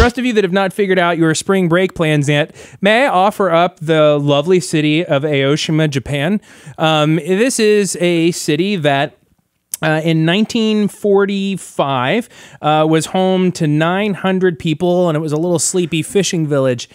rest of you that have not figured out your spring break plans yet, may I offer up the lovely city of Aoshima, Japan? This is a city that in 1945 was home to 900 people, and it was a little sleepy fishing village.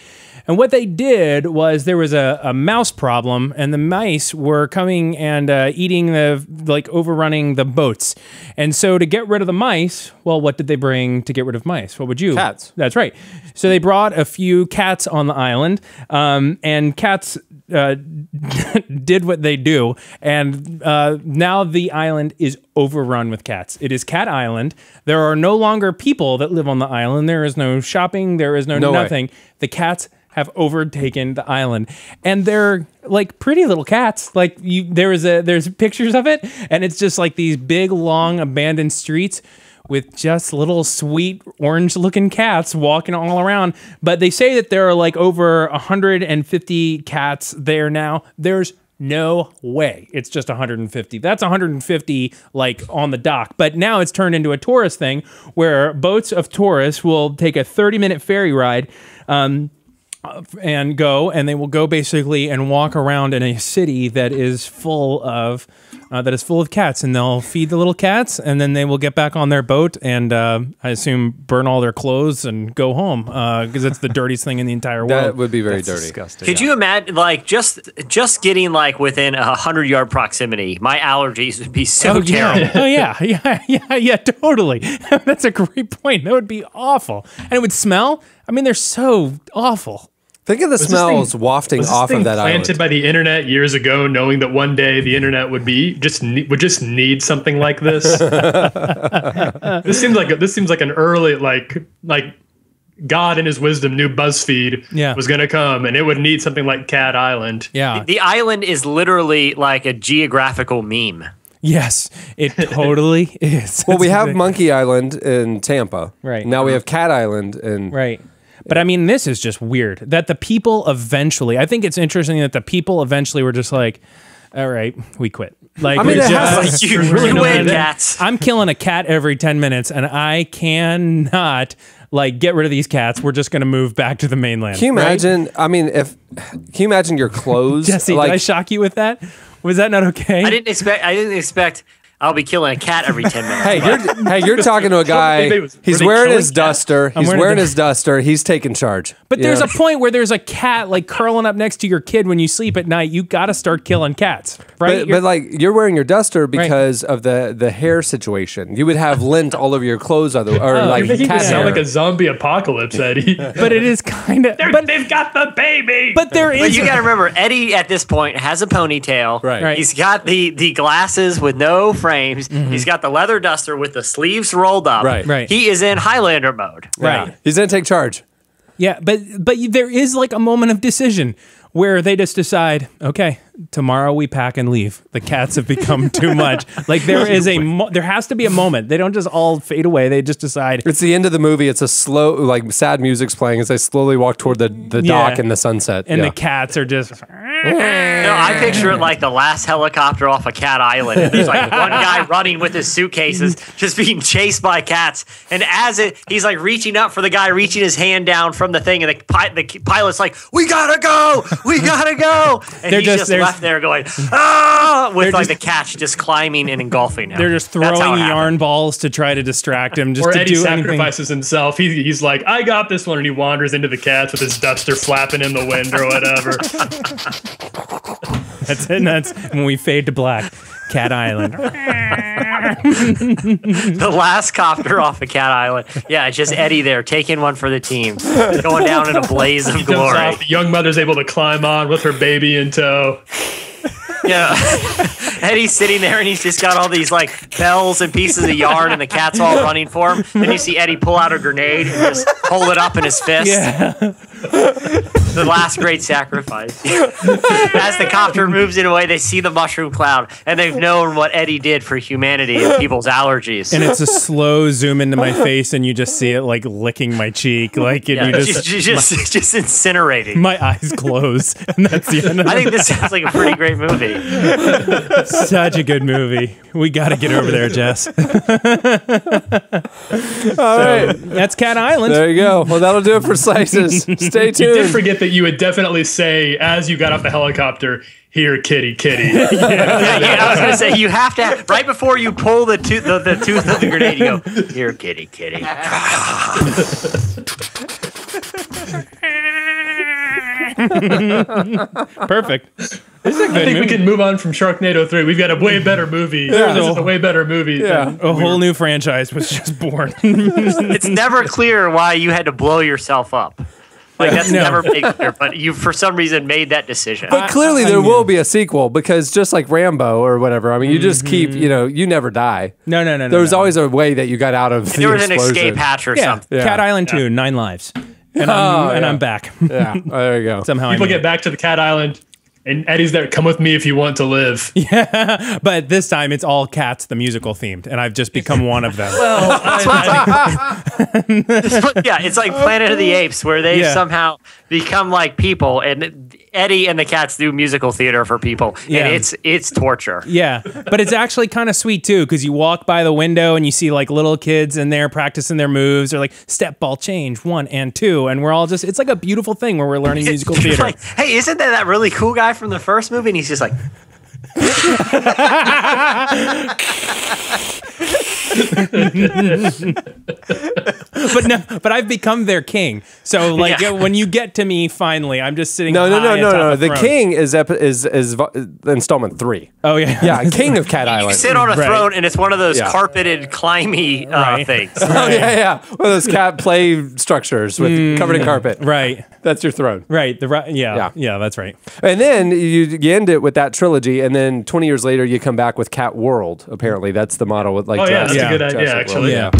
And what they did was there was a mouse problem, and the mice were coming and eating overrunning the boats. And so to get rid of the mice, well, what did they bring to get rid of mice? What would you? Cats. That's right. So they brought a few cats on the island, and cats did what they do, and now the island is overrun with cats. It is Cat Island. There are no longer people that live on the island. There is no shopping. There is no nothing. Way. The cats have overtaken the island, and they're like pretty little cats. Like there's pictures of it, and it's just like these big, long, abandoned streets with just little sweet orange-looking cats walking all around. But they say that there are like over 150 cats there now. There's no way it's just 150. That's 150 like on the dock. But now it's turned into a tourist thing where boats of tourists will take a 30-minute ferry ride and they will go basically and walk around in a city that is full of cats, and they'll feed the little cats, and then they will get back on their boat and I assume burn all their clothes and go home because it's the dirtiest thing in the entire world. That would be very dirty. Disgusting. Could you imagine, like, just getting like within 100-yard proximity? My allergies would be so terrible. Oh yeah, totally. That's a great point. That would be awful, and it would smell. I mean, they're so awful. Think of the smells wafting off of that island. Planted by the internet years ago, knowing that one day the internet would just need something like this. This seems like an early like God in his wisdom knew BuzzFeed was going to come, and it would need something like Cat Island. Yeah, the island is literally like a geographical meme. Yes, it totally is. Well, we have Monkey Island in Tampa. Right. Now we have Cat Island in... Right. But I mean, this is just weird that the people eventually, I think it's interesting that the people eventually were just like, all right, we quit. Like, I mean, you win, cats. I'm killing a cat every 10 minutes, and I cannot like get rid of these cats. We're just going to move back to the mainland. Can you imagine? Right? I mean, can you imagine your clothes? Jesse, did I shock you with that? Was that not okay? I didn't expect. I'll be killing a cat every 10 minutes. Hey, you're talking to a guy. He's wearing his duster. He's wearing his duster. He's taking charge. But there's a point where there's a cat like curling up next to your kid when you sleep at night. You got to start killing cats, right? But like you're wearing your duster because of the hair situation. You would have lint all over your clothes, like you're making cat it sound like a zombie apocalypse, Eddie. But it is kind of. They've got the baby. But there is. But you got to remember, Eddie at this point has a ponytail. Right. He's got the glasses with no frames. Mm-hmm. He's got the leather duster with the sleeves rolled up. Right. He is in Highlander mode. Right. He's gonna take charge. Yeah, but there is like a moment of decision where they just decide, okay, tomorrow we pack and leave. The cats have become too much. Like there has to be a moment. They don't just all fade away. They just decide. It's the end of the movie. It's a slow, like sad music's playing as they slowly walk toward the dock in the sunset. And the cats are just. I picture it like the last helicopter off a Cat Island. And there's like one guy running with his suitcases, just being chased by cats. And he's like reaching up for the guy, reaching his hand down from the thing, and the pilot's like, "We gotta go, we gotta go." And he's just left there going, "Ah!" with like the cats just climbing and engulfing him. They're just throwing yarn balls to try to distract him. Just or to Eddie do sacrifices himself. He's like, "I got this one," and he wanders into the cats with his duster flapping in the wind or whatever. That's it. And that's when we fade to black. Cat Island. The last copter off of Cat Island. Yeah, it's just Eddie there taking one for the team, going down in a blaze of glory. The young mother's able to climb on with her baby in tow. Yeah. Eddie's sitting there and he's just got all these like bells and pieces of yarn and the cat's all running for him. Then you see Eddie pull out a grenade and just hold it up in his fist. Yeah. The last great sacrifice. As the copter moves it away, they see the mushroom cloud, and they've known what Eddie did for humanity and people's allergies. And it's a slow zoom into my face, and you just see it like licking my cheek, like and you just incinerating. My eyes close, and that's the end of I think this sounds like a pretty great movie. Such a good movie. We got to get over there, Jess. All right. That's Cat Island. There you go. Well, that'll do it for Slices. Stay You did tuned. forget that you would definitely say, as you got off the helicopter, "Here, kitty, kitty." Yeah, I was going to say, you have to, right before you pull the tooth of the grenade, you go, "Here, kitty, kitty." Perfect. This is a good I think movie. we can move on from Sharknado 3. We've got a way better movie. This is a way better movie. Yeah. A whole new franchise was just born. It's never clear why you had to blow yourself up. Like, that's No. never made clear, but you, for some reason, made that decision. But clearly there will be a sequel because just like Rambo or whatever, I mean, you just keep, you never die. No. There was always a way that you got out of There the was an explosion. escape hatch or Yeah. something. Yeah. Cat Island 2, 9 lives. And I'm back. Yeah, there you go. Somehow People I made get back to the Cat Island, and Eddie's there. "Come with me if you want to live." it. But this time it's all Cats the musical themed, and I've just become one of them. Yeah, it's like Planet of the Apes, where they Yeah. somehow become like people, and Eddie and the cats do musical theater for people, Yeah. and it's torture. Yeah, but it's actually kind of sweet too, because you walk by the window and you see like little kids in there practicing their moves, or like step ball change 1 and 2, and we're all just—it's like a beautiful thing where we're learning musical You're theater. like, hey, isn't that really cool guy from the first movie? And he's just like, but I've become their king. So like Yeah. when you get to me finally, I'm just sitting. No. high atop a The throne. king is installment 3. Oh yeah, Yeah, King of Cat you Island. sit on a Right. throne, and it's one of those Yeah. carpeted, climby Right. things. Oh yeah. One of those cat play structures with covered in carpet. right, That's your throne. right. Yeah, that's right. And then you end it with that trilogy, and then 20 years later you come back with Cat World. Apparently, that's the model with like. Oh yeah, that's Yeah. a good idea. Jurassic World. Actually, Yeah.